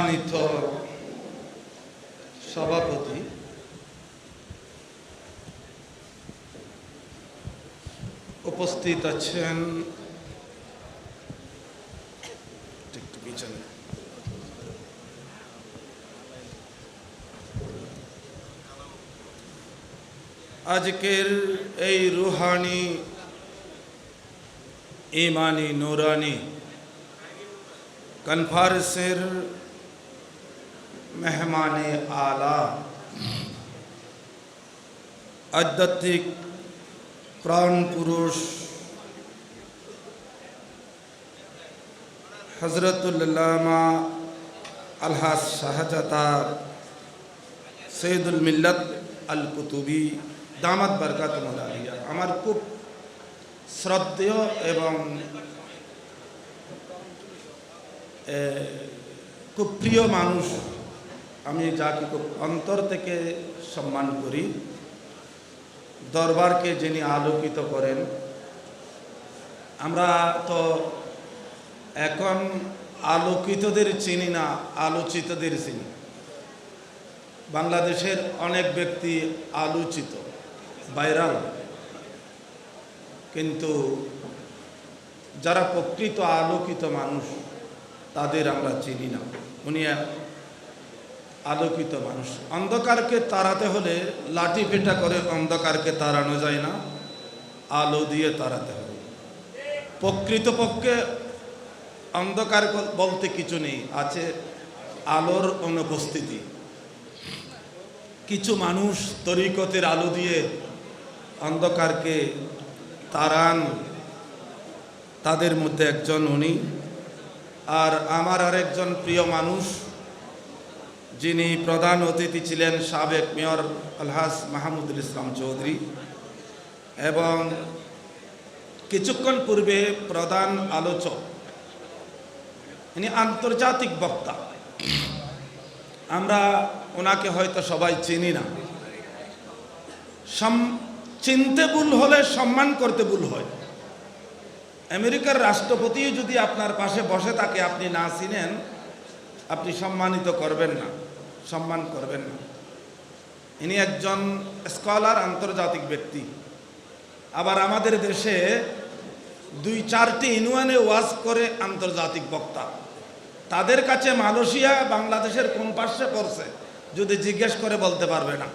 সম্মানিত সভাপতি, উপস্থিত আছেন আজকের এই রুহানি ইমানি নুরানি কনফারেন্সের মেহমানে আলা, আধ্যাত্মিক প্রাণ পুরুষ হযরতুল আল্লামা আলহাজ শাহজাদা সৈয়দুল মিল্লাত আল কুতুবী দামাত বরকাতুহুল আলিয়া, আমার খুব শ্রদ্ধেয় এবং খুব প্রিয় মানুষ, আমি যাকে খুব অন্তর থেকে সম্মান করি। দরবারকে যিনি আলোকিত করেন, আমরা তো এখন আলোকিতদের চিনি না, আলোচিতদের চিনি। বাংলাদেশের অনেক ব্যক্তি আলোচিত, ভাইরাল, কিন্তু যারা প্রকৃত আলোকিত মানুষ তাদের আমরা চিনি না। উনি আলোকিত মানুষ। অন্ধকারকে তাড়াতে হলে লাঠি পেটা করে অন্ধকারকে তাড়ানো যায় না, আলো দিয়ে তাড়াতে হবে। প্রকৃতপক্ষে অন্ধকার বলতে কিছু নেই, আছে আলোর অনুপস্থিতি। কিছু মানুষ তরিকতের আলো দিয়ে অন্ধকারকে তাড়ান, তাদের মধ্যে একজন উনি। আর আমার আরেকজন প্রিয় মানুষ, যিনি প্রধান অতিথি ছিলেন, সাবেক মেয়র আলহাজ মাহমুদুল ইসলাম চৌধুরী, এবং কিছুক্ষণ পূর্বে প্রধান আলোচক, ইনি আন্তর্জাতিক বক্তা। আমরা ওনাকে হয়তো সবাই চিনি না। চিনতে ভুল হলে সম্মান করতে ভুল হয়। আমেরিকার রাষ্ট্রপতি যদি আপনার পাশে বসে থাকে, আপনি না চিনেন, আপনি সম্মানিত করবেন না, সম্মান করবেন না। ইনি একজন স্কলার, আন্তর্জাতিক ব্যক্তি। আবার আমাদের দেশে 2-4টি ইউনিয়নে ওয়াজ করে আন্তর্জাতিক বক্তা। তাদের কাছে মালয়েশিয়া বাংলাদেশের কোন পাশে পড়ছে যদি জিজ্ঞেস করে বলতে পারবে না।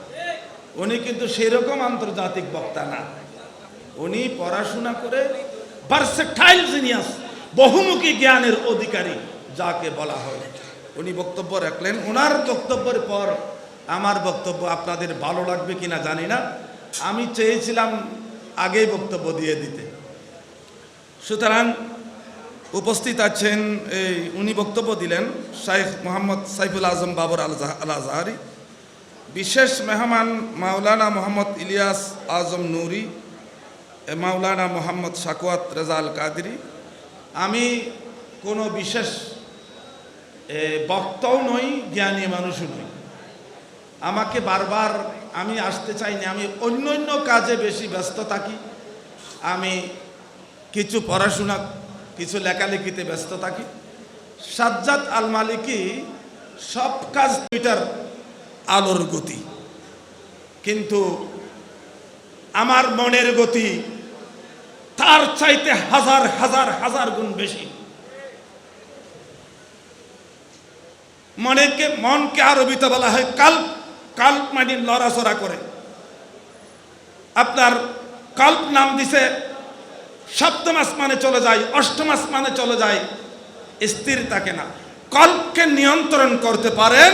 উনি কিন্তু সেরকম আন্তর্জাতিক বক্তা না। উনি পড়াশোনা করে ভার্সেটাইল জিনিয়াস, বহুমুখী জ্ঞানের অধিকারী যাকে বলা হয়। উনি বক্তব্য রাখলেন। ওনার বক্তব্যের পর আমার বক্তব্য আপনাদের ভালো লাগবে কিনা জানি না, আমি চেয়েছিলাম আগেই বক্তব্য দিয়ে দিতে। সুতরাং উপস্থিত আছেন, উনি বক্তব্য দিলেন শাইখ মোহাম্মদ সাইফুল আজম বাবর আল আজহারি, বিশেষ মেহমান মাওলানা মোহাম্মদ ইলিয়াস আজম নুরি, মাওলানা মোহাম্মদ শাকওয়াত রেজা আল কাদরি। আমি কোনো বিশেষ বক্তাও নই, জ্ঞানী মানুষও নই। আমাকে বারবার আমি আসতে চাইনি, আমি অন্য কাজে বেশি ব্যস্ত থাকি। আমি কিছু পড়াশোনা, কিছু লেখালেখিতে ব্যস্ত থাকি। সাজ্জাদ আল মালিকি সব কাজ টুইটার আলোর গতি, কিন্তু আমার মনের গতি তার চাইতে হাজার হাজার হাজার গুণ বেশি। মনকে আরবিতে বলা হয় কাল্প। কাল্প মানে লড়াচড়া করে। আপনার কাল্প নাম দিছে, সপ্তম আসমানে চলে যায়, অষ্টম আসমানে চলে যায়, স্থির থাকে না। কল্পকে নিয়ন্ত্রণ করতে পারেন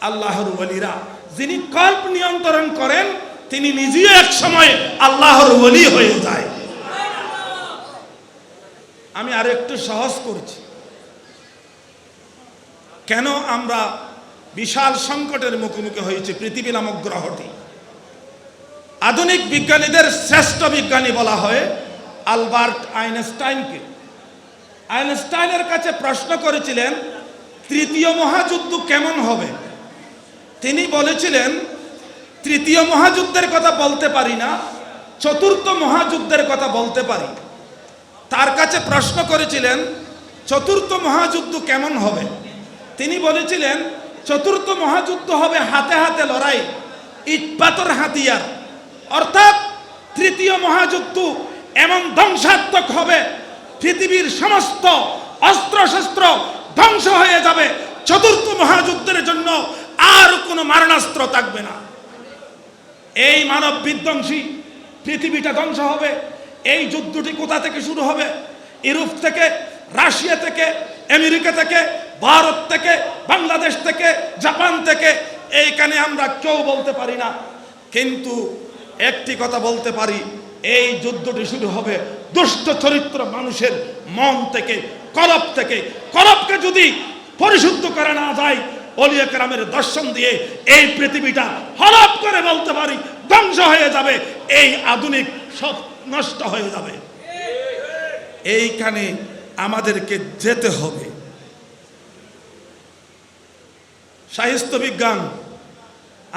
আল্লাহর ওলিরা। যিনি কল্প নিয়ন্ত্রণ করেন তিনি নিজেও এক সময় আল্লাহর ওলি হয়ে যায়। আমি আর একটু সহজ করছি। কেন আমরা বিশাল সংকটের মুখোমুখি হয়েছি? পৃথিবী নামক গ্রহটি। আধুনিক বিজ্ঞানীদের শ্রেষ্ঠ বিজ্ঞানী বলা হয় আলবার্ট আইনস্টাইনকে। আইনস্টাইনের কাছে প্রশ্ন করেছিলেন তৃতীয় মহাযুদ্ধ কেমন হবে। তিনি বলেছিলেন তৃতীয় মহাযুদ্ধের কথা বলতে পারি না, চতুর্থ মহাযুদ্ধের কথা বলতে পারি। তার কাছে প্রশ্ন করেছিলেন চতুর্থ মহাযুদ্ধ কেমন হবে। তিনি বলেছিলেন চতুর্থ মহাযুদ্ধ হবে হাতে হাতে লড়াই, ইট পাথর হাতিয়ার। অর্থাৎ তৃতীয় মহাযুদ্ধ এমন ধ্বংসাত্মক হবে, পৃথিবীর সমস্ত অস্ত্রশস্ত্র ধ্বংস হয়ে যাবে। চতুর্থ মহাযুদ্ধের জন্য আর কোনো মারণাস্ত্র থাকবে না। এই মানব বিধ্বংসী পৃথিবীটা ধ্বংস হবে। এই যুদ্ধটি কোথা থেকে শুরু হবে? ইউরোপ থেকে, রাশিয়া থেকে, আমেরিকা থেকে, ভারত থেকে, বাংলাদেশ থেকে, জাপান থেকে। এইখানে আমরা কেউ বলতে পারি না, কিন্তু একটি কথা বলতে পারি, এই যুদ্ধটি শুরু হবে দুষ্ট চরিত্র মানুষের মন থেকে, কলব থেকে। কলবকে যদি পরিশুদ্ধ করে না যায় ওলিয়া কেরামের দর্শন দিয়ে, এই পৃথিবীটা হলপ করে বলতে পারি ধ্বংস হয়ে যাবে। এই আধুনিক সব নষ্ট হয়ে যাবে। এইখানে আমাদেরকে যেতে হবে। সাহিত্য বিজ্ঞান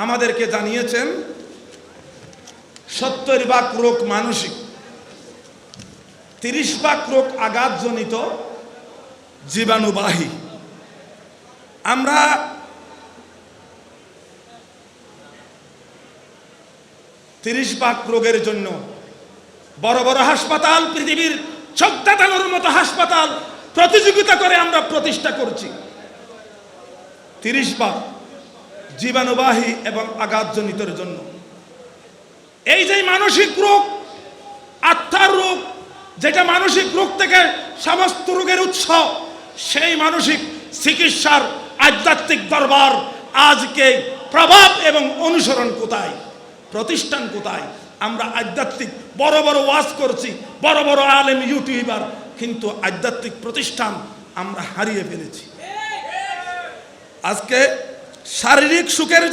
আমাদেরকে জানিয়েছেন 70% রোগ মানসিক, 30% রোগ আঘাতজনিত জীবাণুবাহী। আমরা 30% রোগের জন্য বড় বড় হাসপাতাল, পৃথিবীর চোখ ধাঁধানোর মতো হাসপাতাল প্রতিযোগিতা করে আমরা প্রতিষ্ঠা করছি। 30% জীবাণুবাহী এবং আঘাতজনিতের জন্য। এই যে মানসিক রোগ, আত্মার রোগ, যেটা মানসিক রোগ থেকে সমস্ত রোগের উৎস, সেই মানসিক চিকিৎসার আধ্যাত্মিক দরবার আজকে প্রভাব এবং অনুসরণ কোথায়? প্রতিষ্ঠান কোথায়? আমরা আধ্যাত্মিক বড় বড় ওয়াজ করছি, বড় বড় আলেম, ইউটিউবার, কিন্তু আধ্যাত্মিক প্রতিষ্ঠান আমরা হারিয়ে ফেলেছি। আজকে শারীরিক সুখের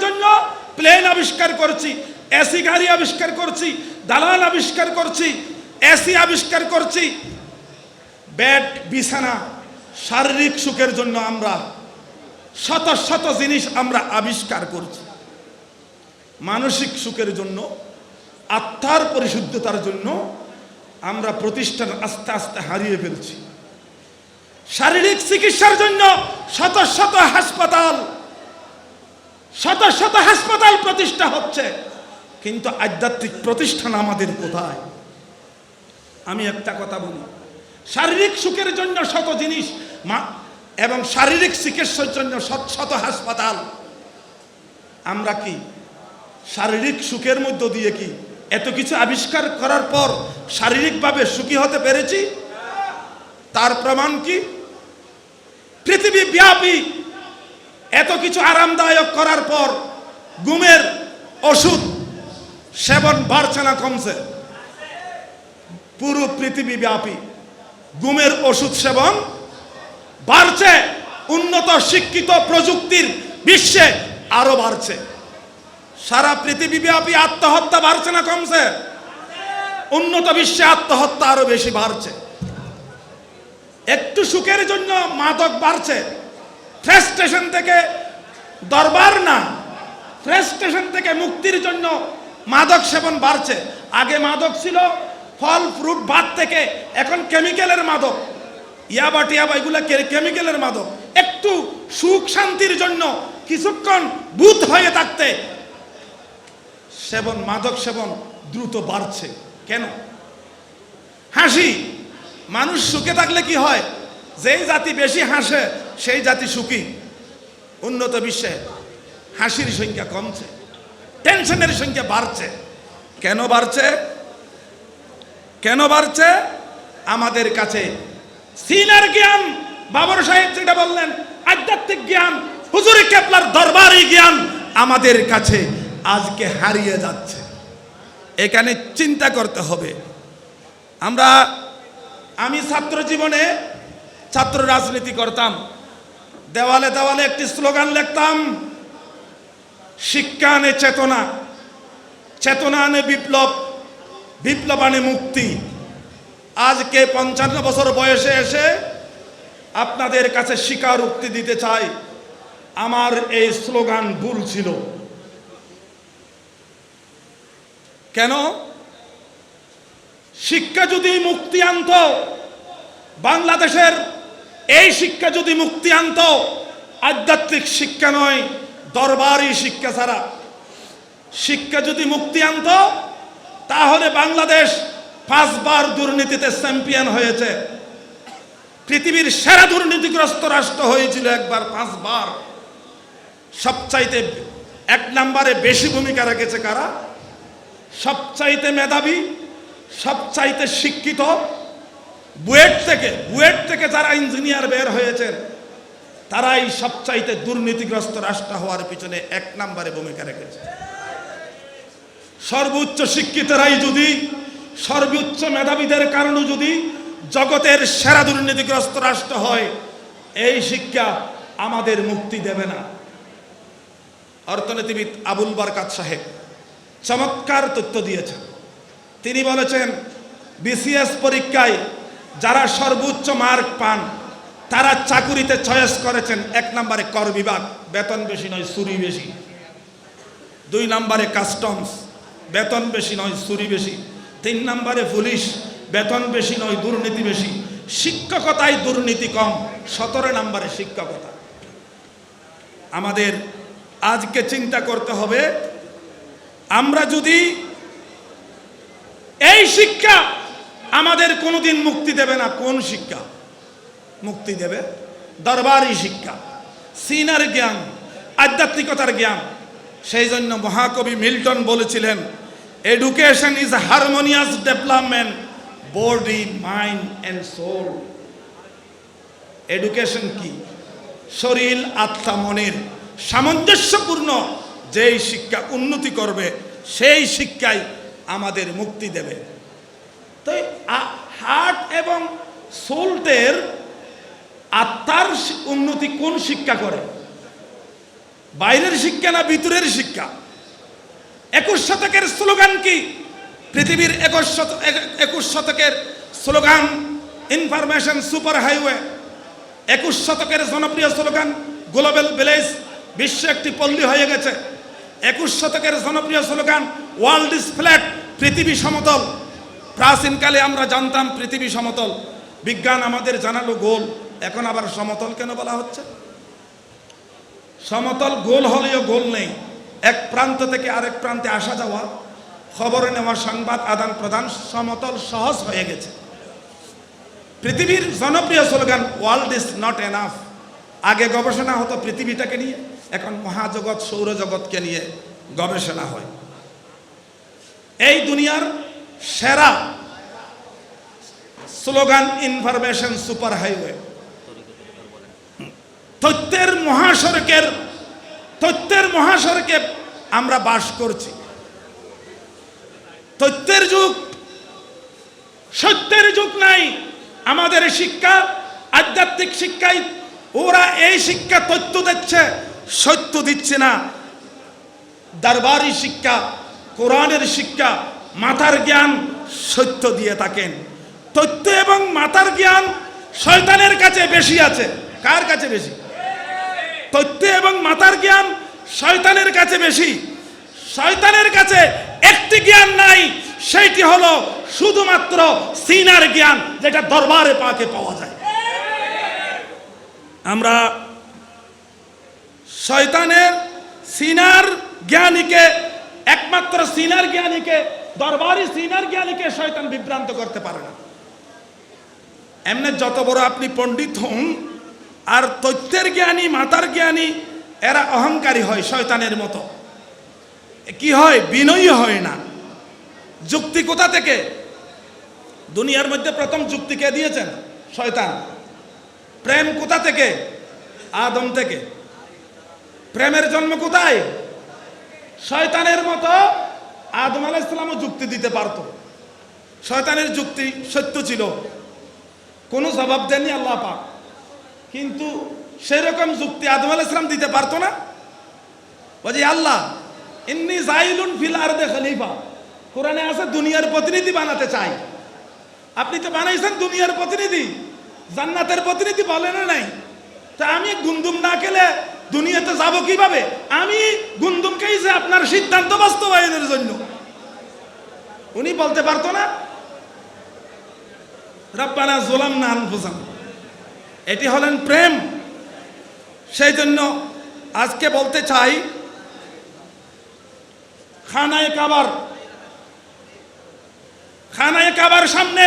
জন্য প্লেন আবিষ্কার করছি, এসি গাড়ি আবিষ্কার করছি, দালান আবিষ্কার করছি, এসি আবিষ্কার করছি, বেড, বিছানা। শারীরিক সুখের জন্য আমরা শত শত জিনিস আমরা আবিষ্কার করছি। মানসিক সুখের জন্য, আত্মার পরিশুদ্ধতার জন্য আমরা প্রতিষ্ঠান আস্তে আস্তে হারিয়ে ফেলছি। শারীরিক চিকিৎসার জন্য শত শত হাসপাতাল প্রতিষ্ঠা হচ্ছে, কিন্তু আধ্যাত্মিক প্রতিষ্ঠান আমাদের কোথায়? আমি একটা কথা বলি, শারীরিক সুখের জন্য শত জিনিস এবং শারীরিক চিকিৎসার জন্য শত হাসপাতাল। আমরা কি শারীরিক সুখের মধ্য দিয়ে কি এত কিছু আবিষ্কার করার পর শারীরিকভাবে সুখী হতে পেরেছি? তার প্রমাণ কি? পৃথিবী ব্যাপী এত কিছু আরামদায়ক করার পর ঘুমের ওষুধ সেবন বাড়ছে না কমছে? পুরো পৃথিবী ব্যাপী ঘুমের ওষুধ সেবন বাড়ছে। উন্নত শিক্ষিত প্রযুক্তির বিশ্বে আরো বাড়ছে। সারা পৃথিবী ব্যাপী আত্মহত্যা বাড়ছে না কমছে? উন্নত বিশ্বে আত্মহত্যা আরো বেশি বাড়ছে। একটু সুখের জন্য মাদক বাড়ছে। ফ্রাস্ট্রেশন থেকে দরবার না, ফ্রাস্ট্রেশন থেকে মুক্তির জন্য মাদক সেবন বাড়ছে। আগে মাদক ছিল ফল ফ্রুট ভাত থেকে, এখন কেমিক্যালের মাদক, ইয়াবা টিয়াবা, এগুলা কেমিক্যালের মাদক। একটু সুখ শান্তির জন্য কিছুক্ষণ ভূত হয়ে থাকতে সেবন, মাদক সেবন দ্রুত বাড়ছে। কেন? হাসি। মানুষ সুখে থাকলে কি হয়? যেই জাতি বেশি হাসে সেই জাতি সুখী। উন্নত বিশ্বে হাসির সংখ্যা কমছে, টেনশনের সংখ্যা বাড়ছে। কেন বাড়ছে? আমাদের কাছে সিনার জ্ঞান, বাবর সাহেব যেটা বললেন, আধ্যাত্মিক জ্ঞান, হুজুর কেবলার দরবারি জ্ঞান আমাদের কাছে আজকে হারিয়ে যাচ্ছে। এখানে চিন্তা করতে হবে। আমি ছাত্র জীবনে ছাত্র রাজনীতি করতাম। দেওয়ালে দেওয়ালে একটি স্লোগান লিখতাম, শিক্ষা আনে চেতনা, চেতনা আনে বিপ্লব, বিপ্লব আনে মুক্তি। আজকে 55 বছর বয়সে এসে আপনাদের কাছে স্বীকারোক্তি দিতে চাই, আমার এই স্লোগান ভুল ছিল। কেন? শিক্ষা যদি মুক্তি আনত, বাংলাদেশের এই শিক্ষা যদি মুক্তি আনতো, আধ্যাত্মিক শিক্ষা নয়, দরবারি শিক্ষা ছাড়া শিক্ষা যদি মুক্তি আনতো, তাহলে বাংলাদেশ 5 বার দুর্নীতিতে চ্যাম্পিয়ন হয়েছে। পৃথিবীর সেরা দুর্নীতিগ্রস্ত রাষ্ট্র হয়েছিল একবার, 5 বার। সবচাইতে 1 নম্বরে বেশি ভূমিকা রেখেছে কারা? সবচাইতে মেধাবী, সবচাইতে শিক্ষিত, বুয়েট থেকে যারা ইঞ্জিনিয়ার বের হয়েছেন, তারাই সবচাইতে দুর্নীতিগ্রস্ত রাষ্ট্র হওয়ার পিছনে 1 নম্বরে ভূমিকা রেখেছে। সর্বোচ্চ শিক্ষিতরাই যদি, সর্বোচ্চ মেধাবীদের কারণে যদি জগতের সেরা দুর্নীতিগ্রস্ত রাষ্ট্র হয়, এই শিক্ষা আমাদের মুক্তি দেবে না। অর্থনীতিবিদ আবুল বারকাত সাহেব চমৎকার তথ্য দিয়েছেন। তিনি বলেছেন, বিসিএস পরীক্ষায় যারা সর্বোচ্চ মার্ক পান, তারা চাকুরিতে চয়েস করেছেন 1 নম্বরে কর বিভাগ, বেতন বেশি নয় চুরি বেশি। 2 নম্বরে কাস্টমস, বেতন বেশি নয় চুরি বেশি। 3 নম্বরে পুলিশ, বেতন বেশি নয় দুর্নীতি বেশি। শিক্ষকতায় দুর্নীতি কম, 17 নম্বরে শিক্ষকতা। আমাদের আজকে চিন্তা করতে হবে, আমরা যদি এই শিক্ষা আমাদের কোনোদিন মুক্তি দেবে না। কোন শিক্ষা মুক্তি দেবে? দরবারি শিক্ষা, সিনার জ্ঞান, আধ্যাত্মিকতার জ্ঞান। সেই জন্য মহাকবি মিল্টন বলেছিলেন, education is harmonious development, body, mind and soul. Education কি? শরীর, আত্মা, মনের সামঞ্জস্যপূর্ণ যেই শিক্ষা উন্নতি করবে, সেই শিক্ষাই আমাদের মুক্তি দেবে। তো হার্ট এবং সোলটের, আত্মার উন্নতি কোন শিক্ষা করে? বাইরের শিক্ষা না ভিতরের শিক্ষা? 21 শতকের স্লোগান কি? পৃথিবীর 21 শতকের স্লোগান ইনফরমেশন সুপার হাইওয়ে। 21 শতকের জনপ্রিয় স্লোগান গ্লোবাল ভিলেজ, বিশ্ব একটি পল্লী হয়ে গেছে। 21 শতকের জনপ্রিয় স্লোগান ওয়ার্ল্ড ইজ ফ্ল্যাট, পৃথিবী সমতল। প্রাচীনকালে আমরা জানতাম পৃথিবী সমতল, বিজ্ঞান আমাদের জানালো গোল। এখন আবার সমতল কেন বলা হচ্ছে? সমতল গোল হলেও গোল নেই, এক প্রান্ত থেকে আরেক প্রান্তে আসা যাওয়া, খবর নেওয়া, সংবাদ আদান প্রদান সমতল সহজ হয়ে গেছে। পৃথিবীর জনপ্রিয় slogan world is not enough. আগে গবেষণা হতো পৃথিবীটাকে নিয়ে, এখন মহাজগৎ, সৌরজগৎকে নিয়ে গবেষণা হয়। এই দুনিয়ার সেরা স্লোগান ইনফরমেশন সুপার হাইওয়ে। তথ্যের মহাসড়কে আমরা বাস করছি। তথ্যের যুগ, সত্যের যুগ নাই। আমাদের শিক্ষা, আধ্যাত্মিক শিক্ষায় ওরা এই শিক্ষা তথ্য দিচ্ছে, সত্য দিচ্ছে না। দরবারি শিক্ষা, কোরআনের শিক্ষা, মাথার জ্ঞান সত্য দিয়ে থাকেন। তথ্য এবং মাথার জ্ঞান শয়তানের কাছে বেশি আছে। কার কাছে বেশি? তথ্য এবং মাথার জ্ঞান শয়তানের কাছে বেশি। শয়তানের কাছে একটি জ্ঞান নাই, সেইটি হলো শুধুমাত্র সিনার জ্ঞান, যেটা দরবারে পাকে পাওয়া যায়। আমরা শয়তানের সিনার জ্ঞানীকে, একমাত্র সিনার জ্ঞানীকে, দরবারি সিনার জ্ঞানীকে শয়তান বিভ্রান্ত করতে পারে না। এমনি যত বড় আপনি পণ্ডিত হন, আর তথ্যের জ্ঞানী, মাতার জ্ঞানী, এরা অহংকারী হয় শয়তানের মতো। কি হয়? বিনয়ী হয় না। যুক্তি কোথা থেকে? দুনিয়ার মধ্যে প্রথম যুক্তি কে দিয়েছেন? শয়তান। প্রেম কোথা থেকে? আদম থেকে। প্রেমের জন্ম কোথায়? শয়তানের মতো আদম আলাইহিস সালামও যুক্তি দিতে পারত। শয়তানের যুক্তি সত্য ছিল, কোনো জবাব দেননি আল্লাহ পাক। কিন্তু সেরকম যুক্তি আদম আলাইহিস সালাম দিতে পারতো না। বলে আল্লাহ ইন্নী জাইলুন ফিল আরদে খলিফা, কোরআনে আছে দুনিয়ার প্রতিনিধি বানাতে চাই। আপনি তো বানাইছেন দুনিয়ার প্রতিনিধি, জান্নাতের প্রতিনিধি বলেন নাই। তা আমি গুন্দুম না খেলে দুনিয়াতে যাব কিভাবে? আমি গুন্দুম খেয়েছি আপনার সিদ্ধান্ত বাস্তবায়নের জন্য। উনি বলতে পারতো না রব্বানা যালামনা আনফুসানা, এটি হলেন প্রেম। সেই জন্য আজকে বলতে চাই, খানায়ে কাবার সামনে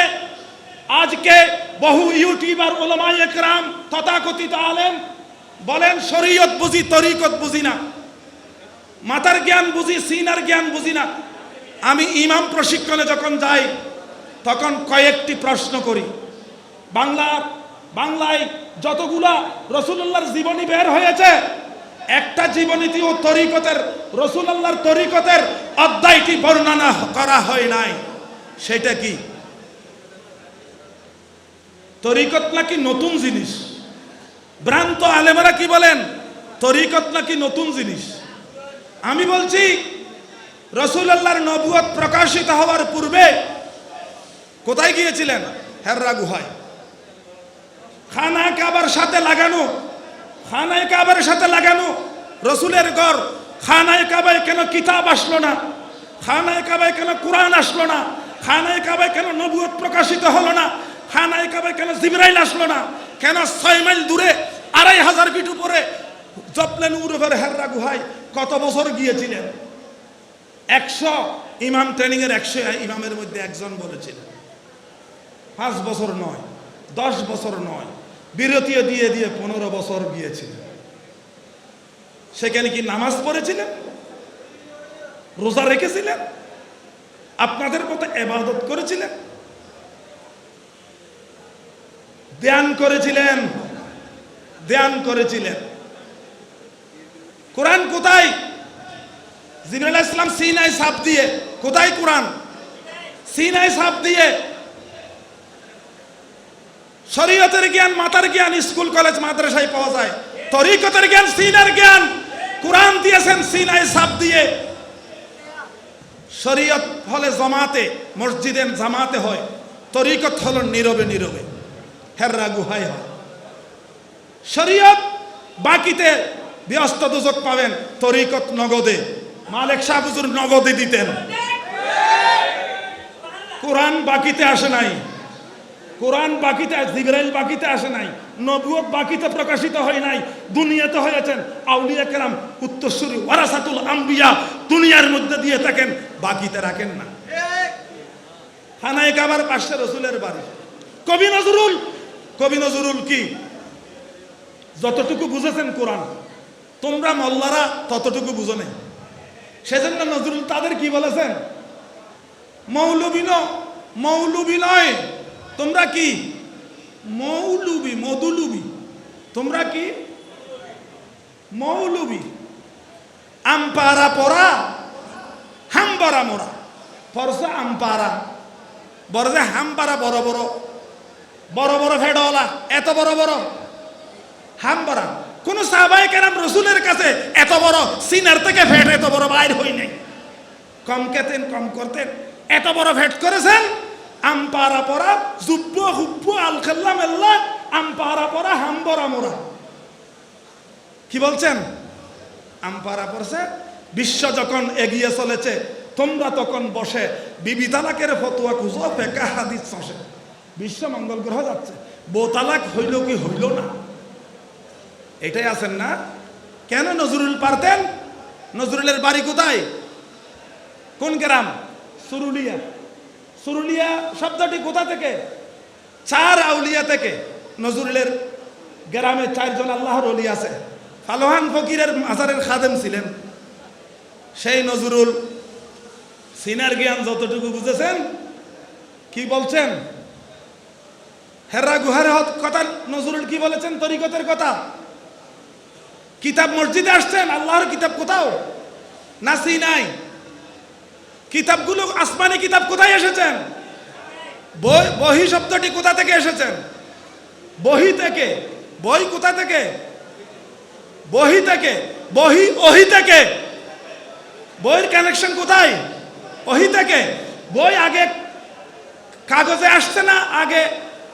আজকে বহু ইউটিউবার, উলামায়ে কেরাম, তথাকথিত আলেম বলেন শরীয়ত বুঝি, তরিকত বুঝি না, মাথার জ্ঞান বুঝি, সিনার জ্ঞান বুঝি না। আমি ইমাম প্রশিক্ষণে যখন যাই তখন কয়েকটি প্রশ্ন করি। বাংলায় যতগুলা রাসূলুল্লাহর জীবনী বের হয়েছে, একটা জীবনীতে ও তরিকতের, রাসূলুল্লাহর তরিকতের অধ্যায়টি বর্ণনা করা হয় নাই। সেটা কি? তরিকত নাকি নতুন জিনিস? ভ্রান্ত আলেমেরা কি বলেন? তরিকত নাকি নতুন জিনিস। আমি বলছি রাসূলুল্লাহর নবুয়ত প্রকাশিত হওয়ার পূর্বে কোথায় গিয়েছিলেন? হেররা গুহায়। খানায়ে কাবার সাথে লাগানো রসুলের ঘর। খানায়ে কাবায় কেন কিতাব আসলো না? খানায়ে কাবায় কেন কোরআন আসলো না? খানায়ে কাবায় কেন নবুয়ত প্রকাশিত হলো না? খানায়ে কাবায় কেন জিবরাইল আসলো না? কেন 6 মাইল দূরে 2500 ফিট উপরে জপলেন উরফের হেররা গুহায় কত বছর গিয়েছিলেন? 100 ইমাম ট্রেনিং এর 100 ইমামের মধ্যে একজন বলেছিলেন 5 বছর নয়, 10 বছর নয়, বিরতি দিয়ে 15 বছর গিয়েছিলেন। সেখানে কি নামাজ পড়েছিলেন? রোজা রেখেছিলেন? আপনাদের মতো ইবাদত করেছিলেন? ধ্যান করেছিলেন? কোরআন কোথায়? জিবরাইল আলাইহিস সালাম সিনায় সাপ দিয়ে। কোথায় কোরআন? সিনায় সাপ দিয়ে। শরীয়তের জ্ঞান, মাতার জ্ঞান স্কুল কলেজ মাদ্রাসায় পাওয়া যায়। তরিকতের জ্ঞান, সিনার জ্ঞান কোরআন দিয়েছেন সিনায় সাপ দিয়ে। শরীয়ত হলে জামাতে, মসজিদে জামাতে হয়। তরিকত হলো নীরবে হেররা গুহায় হয়। শরীয়ত বাকিতে ব্যস্ত দুজক পাবেন, তরিকত নগদে। মালিক শাহ হুজুর নগদে দিতেন। কোরআন বাকিতে আসে নাই। কোরআন বাকিতে, জিবরাইল বাকিতে আসে নাই। নবুয়ত বাকিতে প্রকাশিত হয় নাই, দুনিয়াতে হয়েছেন। আউলিয়া কেরাম উত্তরসূরি ওয়ারাসাতুল আম্বিয়া দুনিয়ার মধ্যে দিয়ে থাকেন, বাকিতে রাখেন না। খানায়ে কাবার পাশে রসুলের বাড়ি। কবি নজরুল কি যতটুকু বুঝেছেন কোরআন, তোমরা মোল্লারা ততটুকু বুঝো নাই। সেজন্য নজরুল তাদের কি বলেছেন? মৌলবি নয়, তোমরা কি মৌলবি। তোমরা কি মৌলবি। আমপারা পড়া, হামবারা মোরা। পরসে আমপারা, বরজে হামবারা, বড় বড় ফেডওয়ালা, এত বড় হামবারা। কোন সাহাবায়ে কেরাম রসুলের কাছে এত বড় সিনার থেকে ফেট এত বড় বাইর হই নাই। কম খেতেন, কম করতেন, এত বড় ফেট করেছেন। আমপারা পরা, জুব্বু হুব্বু আল খেল্লা মেল্লা, আমপারা পরা, হামবরা মোরা। কি বলছেন? আমপারা পড়ছে। বিশ্ব যখন এগিয়ে চলেছে, তোমরা তখন বসে বিবি তালাকের ফতোয়া খুঁজো, ফেকা হাদিস চষে। বিশ্ব মঙ্গল গ্রহ যাচ্ছে, বউ তালাক হইল কি হইল না, এটাই আছেন না? কেন নজরুল পারতেন? নজরুলের বাড়ি কোথায়? কোন গ্রাম? সুরুলিয়া শব্দটি কোথা থেকে? 4 আউলিয়া থেকে। নজরুলের গ্রামে 4 জন আল্লাহর ওলি আছে। ফালোহান ফকিরের মাজারের খাদেম ছিলেন। সেই নজরুল সিনার জ্ঞান যতটুকু বুঝেছেন, কি বলছেন? হেররা গুহার কথা নজরুল কি বলেছেন? তরিকতের কথা। কিতাব মসজিদে আসছেন, আল্লাহর কিতাব কোথাও না সিনাই। কিতাবগুলো আসমানি কিতাব কোথায় এসেছেন? বহি শব্দটি কোথা থেকে এসেছেন? বহি থেকে। বই কোথা থেকে? বহি থেকে। ওহি থেকে। বইয়ের কানেকশন কোথায়? ওহি থেকে। বই আগে কাগজে আসছে না আগে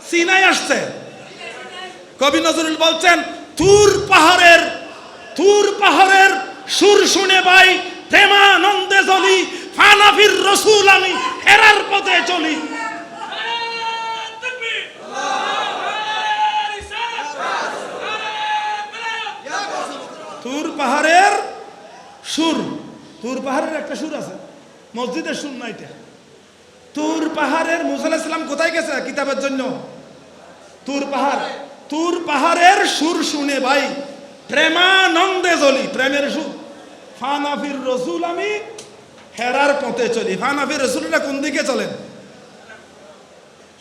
সিনাই আসছে? কবি নজরুল বলছেন, তুর পাহাড়ের সুর শুনে ভাই প্রেমানন্দে জ্বলি, ফানাফির রসুল আমি হেরার পথে চলি। তুর পাহাড়ের সুর, তুর পাহাড়ের একটা সুর আছে, মসজিদের সুর না এটা। তুর পাহাড়ের মুসা আলাইহিস সালাম কোথায় গেছে কিতাবের জন্য? তুর পাহাড়। তুর পাহাড়ের সুর শুনে ভাই প্রেমানন্দে জ্বলি, প্রেমের সুর। ফানাফির রসুল আমি হেরার পথে চলি। ফানাফির রসুলরা কোন দিকে চলেন?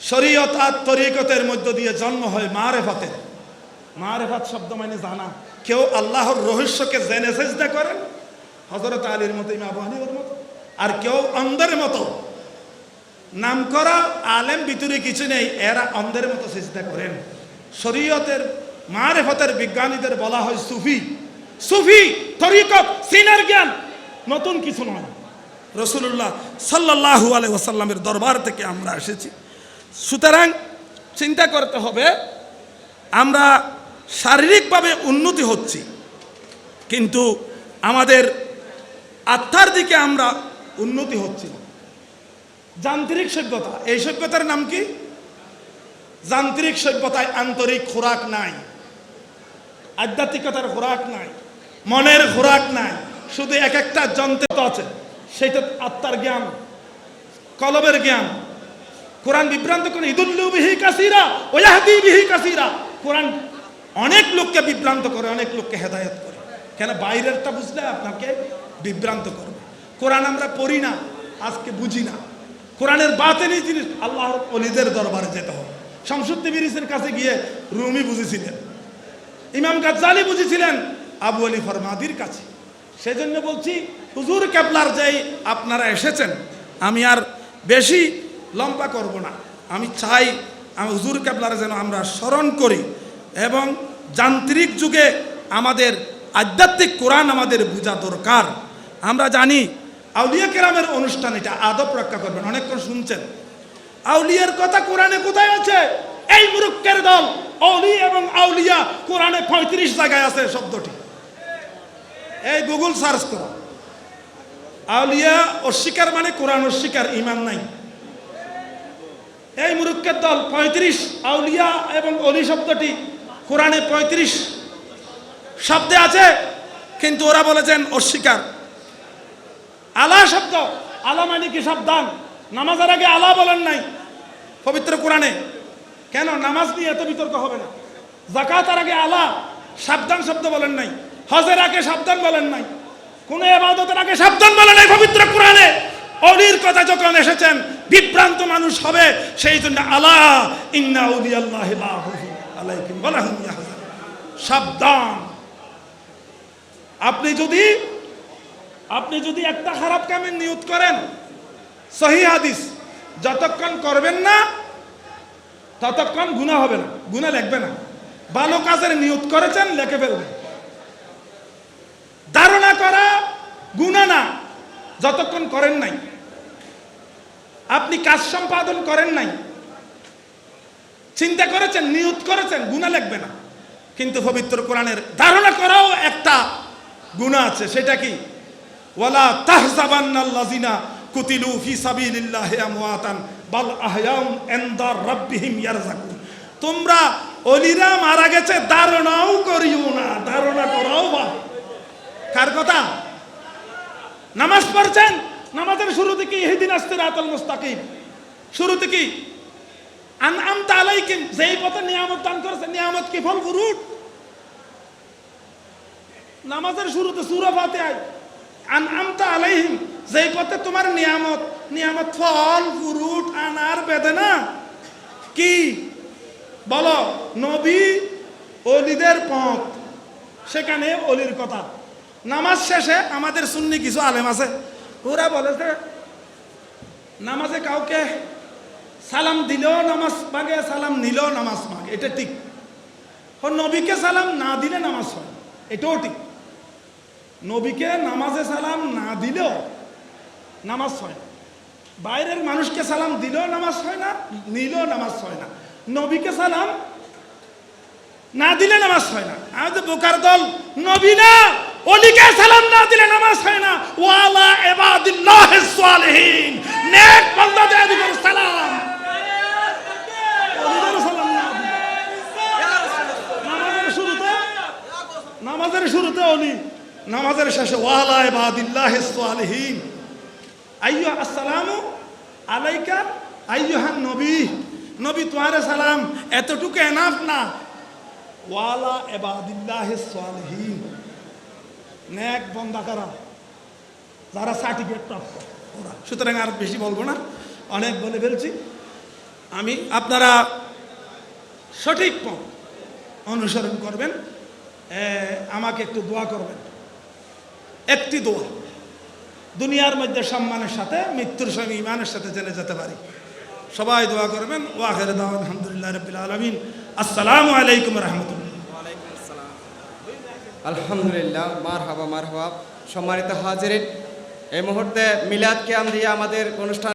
শরীয়ত আর তরিকতের মধ্য দিয়ে জন্ম হয় মারেফাতের। মারেফাত শব্দ মানে জানা। কেউ আল্লাহর রহস্যকে জেনে সেজদা করেন, হযরত আলীর মতো, ইমাম আবু হানিফার মতো। আর কেউ অন্ধের মতো, নাম করা আলেম ভিতরে কিছু নেই, এরা অন্ধের মতো সেজদা করেন। শরীয়তের মারেফতের বিজ্ঞানীদের বলা হয় সুফি। সুফি তরিকত সিনার জ্ঞান, নতুন কিছু নয়। রাসূলুল্লাহ সাল্লাল্লাহু আলাইহি ওয়াসাল্লামের দরবার থেকে আমরা এসেছি। সুতরাং চিন্তা করতে হবে, আমরা শারীরিকভাবে উন্নতি হচ্ছি, কিন্তু আমাদের আত্মার দিকে আমরা উন্নতি হচ্ছি না। যান্ত্রিক সভ্যতা, এই সভ্যতার নাম কি? যান্ত্রিক সভ্যতায় আন্তরিক খোরাক নাই, আধ্যাত্মিকতার খোরাক নাই, মনের খোরাক নাই, শুধু এক একটা যন্ত্র আছে, সেটা আত্মার জ্ঞান, কলবের জ্ঞান। কোরআন বিভ্রান্ত করে, ইদুল্লু বিহি কাসীরা ওয়া ইয়াহদি বিহি কাসীরা। কোরআন অনেক লোককে বিভ্রান্ত করে, অনেক লোককে হেদায়েত করে। কেন? বাইরেরটা বুঝলে আপনাকে বিভ্রান্ত করবে। কোরআন আমরা পড়ি না, আজকে বুঝি না। কোরআনের বাতিনি জিনিস আল্লাহর ওলিদের দরবারে যেতে হবে। শামসুদ্দিন কাছে গিয়ে রুমি বুঝেছিলেন, ইমাম গাজ্জালি বুঝেছিলেন আবু আলী ফরমাদির কাছে। সেজন্য বলছি, হুজুর কেবলার যেই আপনারা এসেছেন, আমি আর বেশি লম্বা করব না। আমি চাই হুজুর কেবলার যেন আমরা স্মরণ করি, এবং যান্ত্রিক যুগে আমাদের আধ্যাত্মিক কোরআন আমাদের বোঝা দরকার। আমরা জানি আউলিয়া কেরামের অনুষ্ঠান, এটা আদব রক্ষা করবেন। অনেকক্ষণ শুনছেন, আউলিয়ার কথা কোরআনে কোথায় আছে? এই মূর্খের দল, অলি এবং আউলিয়া কোরআনে 35 জায়গায় আছে শব্দটি। এই গুগল সার্চ করো, আউলিয়া অস্বীকার মানে কোরআন অস্বীকার, ঈমান নাই। এই মূর্খের দল 35, আউলিয়া এবং অলি শব্দটি কোরআনে 35 শব্দে আছে, কিন্তু ওরা বলেছেন অস্বীকার। আলা শব্দ, আলা মানে কি? সাবধান। নামাজের আগে আলা বলেন নাই পবিত্র কোরআনে। কেন? নামাজ নিয়ে এত বিতর্ক হবে না। যাকাতের আগে আলা, সাবধান শব্দ বলেন নাই। হজের আগে সাবধান বলেন নাই। কোন ইবাদতের আগে সাবধান বলেন নাই পবিত্র কোরআনে। অলির কথা যখন এসেছেন, বিভ্রান্ত মানুষ হবে। সেই জন্য আলা ইন্না আউলিয়াল্লাহি লা খাউফুন আলাইহিম ওয়া লা হুম ইয়াহজানুন, সাবধান। আপনি যদি একটা খারাপ কামের নিয়ত করেন, সহিহ হাদিস, যতক্ষণ করবেন না ততক্ষণ গুনাহ হবে না, গুনাহ লিখবে না। ভালো কাজের নিয়ত করেছেন, লিখে ফেলবেন। ধারণা করা গুনাহ না, যতক্ষণ করেন নাই। আপনি কাজ সম্পাদন করেন নাই, চিন্তা করেছেন, নিয়ত করেছেন, গুনাহ লিখবে না। কিন্তু পবিত্র কোরআনের ধারণা করাও একটা গুনাহ আছে। সেটা কি? ওয়ালা তাহসাবান্নাল্লাযিনা কুতিলু ফি সাবিলিল্লাহি আমওয়াতান বাল আহয়াউন ইনদা রাব্বিহিম ইয়ারযাকুন। তোমরা ওলিরা মারা গেছে ধারণাও করিও না, ধারণা করাও বা। কার কথা? নামাজ পড়ছেন, নামাজের শুরুতে কি ইহদিনাস সিরাতাল মুস্তাকিম? শুরুতে কি আনআমতা আলাইহিম, যেই পথে নিয়ামত দান করেছে। নিয়ামত কি? ফল ফ্রুট। নামাজের শুরুতে সূরা ফাতিহায় আনআমতা আলাইহিম, যেই পথে তোমার নিয়ামত, নিয়ামত ফল ফ্রুট, আনার বেদনা কি বলো? নবী ওলিদের পথ, সেখানে ওলির কথা। নামাজ শেষে আমাদের সুন্নি কিছু আলেম আছে, ওরা বলেছে নামাজে কাউকে সালাম দিলেও নামাজ ভাঙে, সালাম নিলেও নামাজ ভাঙে। এটা ঠিক। নবীকে সালাম না দিলে নামাজ হয়, এটাও ঠিক। নবীকে নামাজে সালাম না দিলেও নামাজ হয় না। বাইরের মানুষকে সালাম দিলেও নামাজ হয় না, নিলেও নামাজ হয় না। নবীকে সালাম না দিলে নামাজ হয় না। আমাদের বোকার দল, নবী না ওলিকে সালাম না দিলে নামাজ হয় না। ওয়ালা ইবাদিল্লাহিস সালিহিন, নেক বান্দাদের দিকে সালাম, ওলিদের সালাম না দিলে। নামাজের শুরুতে নামাজের শুরুতে উনি, নামাজের শেষে ওয়ালা ইবাদিল্লাহিস সালিহিন, আইয়ুহা আসসালামু আলাইকা আইয়ুহান নবী, নবী তোমারে সালাম, এতটুকু এনাফ না, ওয়ালা ইবাদিল্লাহিস সালিহিন, নেক বান্দা কারা, যারা সার্টিফিকেট প্রাপ্ত ওরা। সুতরাং আর বেশি বলবো না, অনেক বলে ফেলছি আমি। আপনারা সঠিক পথ অনুসরণ করবেন, আমাকে একটু দোয়া করবেন, একটি দোয়া, দুনিয়ার মধ্যে সম্মানের সাথে, মৃত্যুর সময় ইমানের সাথে জেনে যেতে পারি। সবাই দোয়া করবেন। ওয়া আখিরু দাওয়ানা আলহামদুলিল্লাহি রাব্বিল আলামিন। আসসালামু আলাইকুম ওয়া রাহমাতুল্লাহ। আলহামদুলিল্লাহ, মারহাবা মারহাবা। সম্মানিত হাজিরিন, এই মুহূর্তে মিলাদ কিয়াম দিয়ে আমাদের অনুষ্ঠান